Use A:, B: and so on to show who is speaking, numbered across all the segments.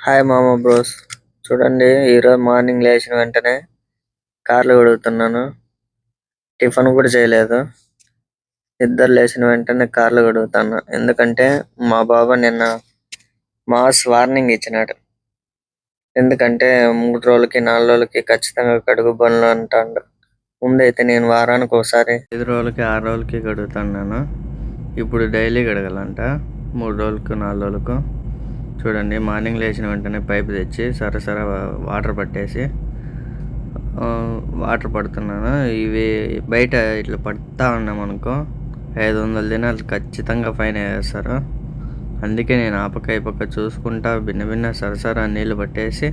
A: Hi మామ bros. చూడండి, ఈరోజు మార్నింగ్ లేచిన వెంటనే కార్లు కడుగుతున్నాను. టిఫిన్ కూడా చేయలేదు. నిద్ర లేచిన వెంటనే కార్లు కడుగుతాను. ఎందుకంటే మా బాబా నిన్న మాస్ వార్నింగ్ ఇచ్చినాడు. ఎందుకంటే 3 రోజులకి 4 రోజులకి ఖచ్చితంగా కడుగు బండ్లు అంటాడు. ముందైతే నేను వారానికి ఒకసారి 5 రోజులకి 6 రోజులకి కడుగుతున్నాను. ఇప్పుడు డైలీ కడగాలంట 3 రోజులకు 4 రోజులకు. చూడండి, మార్నింగ్ లేచిన వెంటనే పైపు తెచ్చి సరసర వాటర్ పట్టేసి వాటర్ పడుతున్నాను. ఇవి బయట ఇట్లా పడతా ఉన్నాం అనుకో 500 దినాలు ఖచ్చితంగా ఫైన్ వేస్తారు. అందుకే నేను ఆ పక్క ఈ పక్క చూసుకుంటా భిన్న సరసర నీళ్ళు పట్టేసి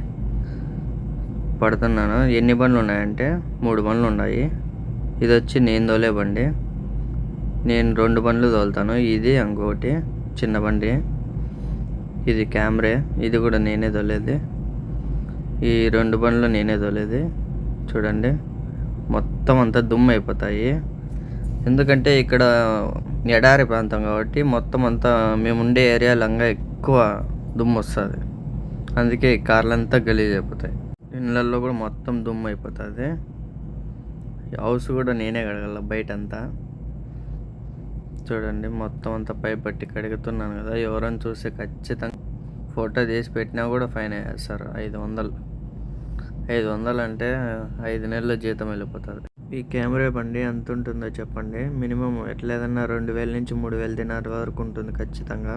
A: పడుతున్నాను. ఎన్ని బండ్లు ఉన్నాయంటే 3 బండ్లు ఉన్నాయి. ఇది వచ్చి నేను తోలే బండి. నేను 2 బండ్లు తోలుతాను. ఇది ఇంకోటి చిన్న బండి. ఇది కెమెరా, ఇది కూడా నేనే తోలేది. ఈ 2 బండ్లు నేనే తోలేది. చూడండి, మొత్తం అంతా దుమ్ము అయిపోతాయి. ఎందుకంటే ఇక్కడ ఎడారి ప్రాంతం కాబట్టి మొత్తం అంతా మేము ఉండే ఏరియాలంగా ఎక్కువ దుమ్ము వస్తుంది. అందుకే ఈ కార్లంతా గలీజ్ అయిపోతాయి. ఇళ్ళల్లో కూడా మొత్తం దుమ్ము అయిపోతుంది. హౌస్ కూడా నేనే కడగల బయటంతా. చూడండి, మొత్తం అంతా పై పట్టి కడుగుతున్నాను కదా. ఎవరైనా చూస్తే ఖచ్చితంగా ఫోటో తీసి పెట్టినా కూడా ఫైన్ వేస్తారు. 500 అంటే 5 నెలల జీతం వెళ్ళిపోతుంది. ఈ కెమెరా బండి ఎంత ఉంటుందో చెప్పండి. మినిమం ఎట్లేదన్నా 2000 నుంచి 3000 దినాల వరకు ఉంటుంది ఖచ్చితంగా.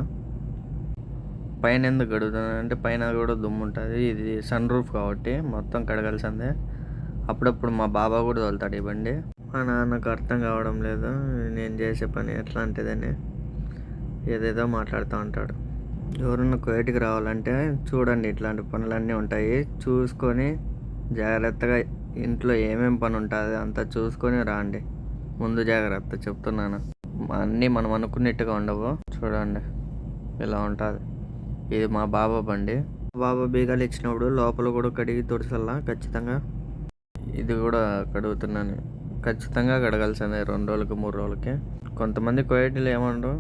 A: పైన ఎందుకు కడుగుతున్నాను అంటే పైన కూడా దుమ్ము ఉంటుంది. ఇది సన్ రూఫ్ కాబట్టి మొత్తం కడగాల్సిందే. అప్పుడప్పుడు మా బాబా కూడా తోలుతాడు ఈ బండి. మా నాన్నకు అర్థం కావడం లేదు నేను చేసే పని ఎట్లాంటిదని. ఏదేదో మాట్లాడుతూ ఉంటాడు. ఎవరన్నా కువైట్కి రావాలంటే చూడండి, ఇట్లాంటి పనులన్నీ ఉంటాయి. చూసుకొని జాగ్రత్తగా ఇంట్లో ఏమేం పని ఉంటుంది అంతా చూసుకొని రాండి. ముందు జాగ్రత్త చెప్తున్నాను. అన్నీ మనం అనుకున్నట్టుగా ఉండవు. చూడండి, ఇలా ఉంటుంది. ఇది మా బాబా బండి. బాబా బీగాలు ఇచ్చినప్పుడు లోపల కూడా కడిగి తుడసల్లా ఖచ్చితంగా. ఇది కూడా కడుగుతున్నాను. ఖచ్చితంగా కడగాల్సిందే 2 రోజులకి 3 రోజులకి. కొంతమంది కువైట్లు ఏమంటారు,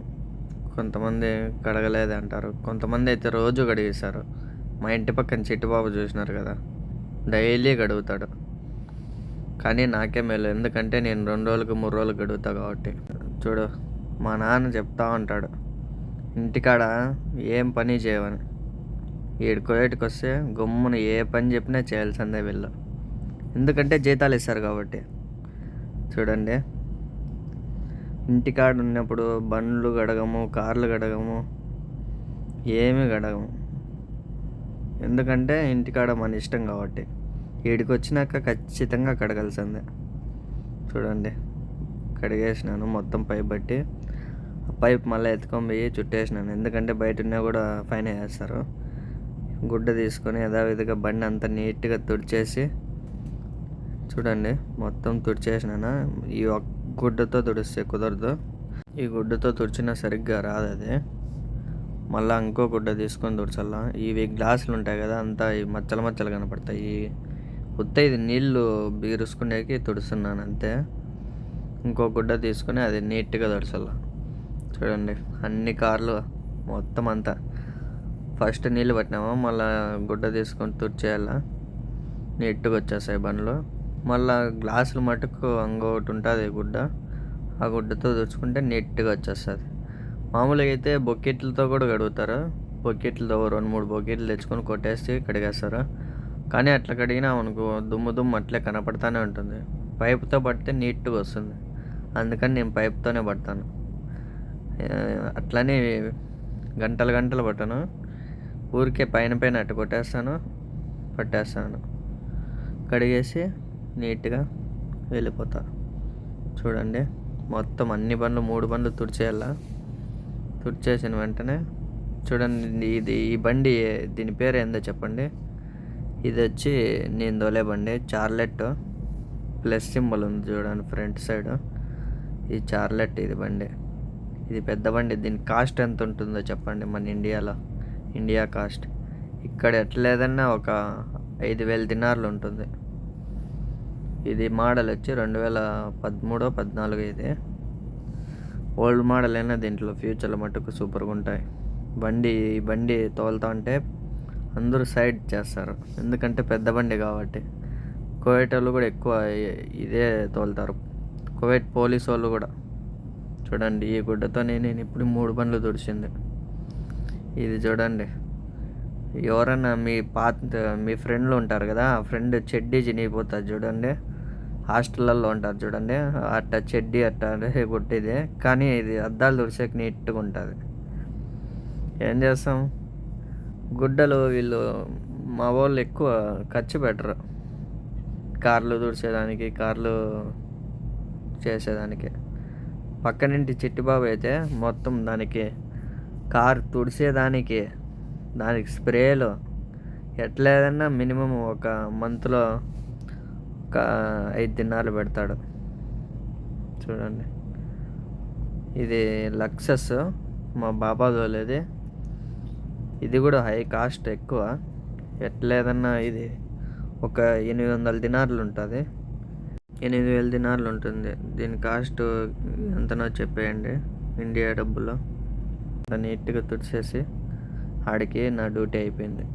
A: కొంతమంది కడగలేదు అంటారు. కొంతమంది అయితే రోజు కడిగిస్తారు. మా ఇంటి పక్కన చిట్టుబాబు చూసినారు కదా, డైలీ కడుగుతాడు. కానీ నాకే మేలు, ఎందుకంటే నేను 2 రోజులకు 3 రోజులకు కడుగుతా కాబట్టి. చూడు, మా నాన్న చెప్తా ఉంటాడు ఇంటికాడ ఏం పని చేయవని. ఈడు కువైట్కి వస్తే గమ్మున ఏ పని చెప్పినా చేయాల్సిందే వీళ్ళు. ఎందుకంటే జీతాలు ఇస్తారు కాబట్టి. చూడండి, ఇంటికాడ ఉన్నప్పుడు బండ్లు కడగము, కార్లు కడగము, ఏమీ కడగము. ఎందుకంటే ఇంటికాడ మన ఇష్టం కాబట్టి. ఈడికి వచ్చినాక ఖచ్చితంగా కడగాల్సిందే. చూడండి, కడిగేసినాను మొత్తం పైప్ బట్టి. పైప్ మళ్ళీ ఎత్తుకొని పోయి చుట్టేసినాను. ఎందుకంటే బయట ఉన్నా కూడా ఫైన్ వేస్తారు. గుడ్డ తీసుకొని యథావిధిగా బండి అంతా నీట్గా తుడిచేసి, చూడండి మొత్తం తుడిచేసినాను. ఈ ఒక్క గుడ్డతో తుడిస్తే కుదరదు. ఈ గుడ్డతో తుడిచినా సరిగ్గా రాదు అది. మళ్ళీ ఇంకో గుడ్డ తీసుకొని తుడచల్లా. ఇవి గ్లాసులు ఉంటాయి కదా, అంతా ఈ మచ్చలు కనపడతాయి. ఇది నీళ్ళు బీరుసుకునేకి తుడుస్తున్నాను అంతే. ఇంకో గుడ్డ తీసుకొని అది నీట్గా తుడచల్లా. చూడండి, అన్ని కార్లు మొత్తం అంతా ఫస్ట్ నీళ్ళు పట్టినామో మళ్ళీ గుడ్డ తీసుకొని తుడిచేయాల. నీట్గా వచ్చేస్తాయి బండ్లు. మళ్ళీ గ్లాసులు మటుకు ఇంకొకటి ఉంటుంది గుడ్డ, ఆ గుడ్డతో తుడుచుకుంటే నీట్గా వచ్చేస్తుంది. మామూలుగా అయితే బొక్కెట్లతో కూడా కడుగుతారు. బొక్కెట్లతో 2-3 బొక్కెట్లు తెచ్చుకొని కొట్టేసి కడిగేస్తారు. కానీ అట్లా కడిగినా మనకు దుమ్ము అట్లే కనపడతానే ఉంటుంది. పైపుతో పడితే నీట్గా వస్తుంది. అందుకని నేను పైపుతోనే పడతాను. అట్లనే గంటలు పట్టను. ఊరికే పైన అట్టు కొట్టేస్తాను, పట్టేస్తాను, కడిగేసి నీట్గా వెళ్ళిపోతా. చూడండి, మొత్తం అన్ని బండ్లు 3 బండ్లు తుడిచేయాలా. తుడిచేసిన వెంటనే చూడండి, ఈ బండి దీని పేరు ఏందో చెప్పండి. ఇది వచ్చి నేను తోలే బండి చార్లెట్. ప్లస్ సింబల్ ఉంది చూడండి ఫ్రంట్ సైడ్. ఇది చార్లెట్. ఇది బండి, ఇది పెద్ద బండి. దీని కాస్ట్ ఎంత ఉంటుందో చెప్పండి మన ఇండియా కాస్ట్. ఇక్కడ ఎట్లేదన్నా ఒక 5000 దినార్లు ఉంటుంది. ఇది మోడల్ వచ్చి 2013-14 ఇది. ఓల్డ్ మోడల్ అయినా దీంట్లో ఫ్యూచర్లో మటుకు సూపర్గా ఉంటాయి. ఈ బండి తోలుతా ఉంటే అందరూ సైడ్ చేస్తారు, ఎందుకంటే పెద్ద బండి కాబట్టి. కువైట్ వాళ్ళు కూడా ఎక్కువ ఇదే తోలుతారు, కువైట్ పోలీస్ వాళ్ళు కూడా. చూడండి, ఈ గుడ్డతోనే నేను ఇప్పుడు 3 బండ్లు తుడిచింది. ఇది చూడండి, ఎవరన్నా మీ ఫ్రెండ్లు ఉంటారు కదా, ఆ ఫ్రెండ్ చెడ్డీ చినిగిపోతుంది చూడండి, హాస్టళ్ళల్లో ఉంటారు చూడండి, అట్ట చెడ్డీ అట్ట కొట్టేది. కానీ ఇది అద్దాలు తుడిసేకి నీట్గా ఉంటుంది. ఏం చేస్తాం, గుడ్డలు వీళ్ళు మా వాళ్ళు ఎక్కువ ఖర్చు పెట్టరు కార్లు తుడిచేదానికి, కార్లు చేసేదానికి. పక్కనింటి చిట్టిబాబు అయితే మొత్తం దానికి కారు తుడిసేదానికి, దానికి స్ప్రేలు ఎట్లేదన్నా మినిమం ఒక మంత్లో ఒక 5 దినాలు పెడతాడు. చూడండి, ఇది లక్సస్ మా బాబా తోలేది. ఇది కూడా హై కాస్ట్ ఎక్కువ, ఎట్లేదన్నా ఇది ఒక 800 దినార్లు ఉంటుంది, 8,000 దినార్లు ఉంటుంది. దీని కాస్ట్ ఎంతనో చెప్పేయండి ఇండియా డబ్బులో. నీట్గా తుడిచేసి ఆడికి నా డ్యూటీ అయిపోయింది.